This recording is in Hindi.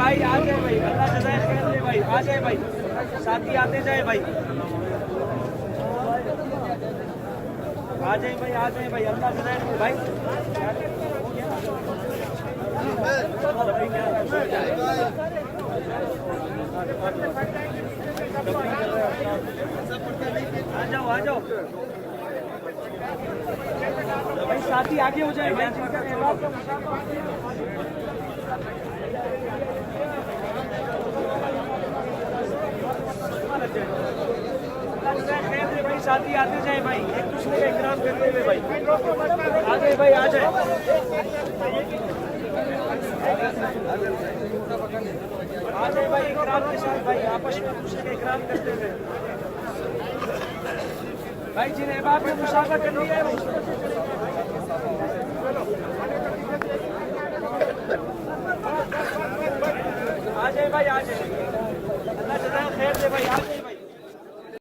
भाई आ जाए भाई, अल्लाह जज़ाए खैर दे भाई, आ जाए भाई, साथी आते जाए भाई, आ जाए भाई, आ जाए भाई, अल्लाह जज़ाए खैर भाई। आ जाओ आ जाओ भाई, साथी आगे हो जाए भाई। भाई साथी आते जाए भाई, एक दूसरे का इकराम करते हुए भाई, आ जाए भाई, आ जाए, आ जाए भाई, इकराम के साथ भाई, आपस में एक दूसरे का इकराम करते हुए भाई, जिन्हें बात में मुसाफा करनी है आ जाए भाई, आ जाए, अल्लाह जज़ाए खैर दे भाई, आ जाए भाई।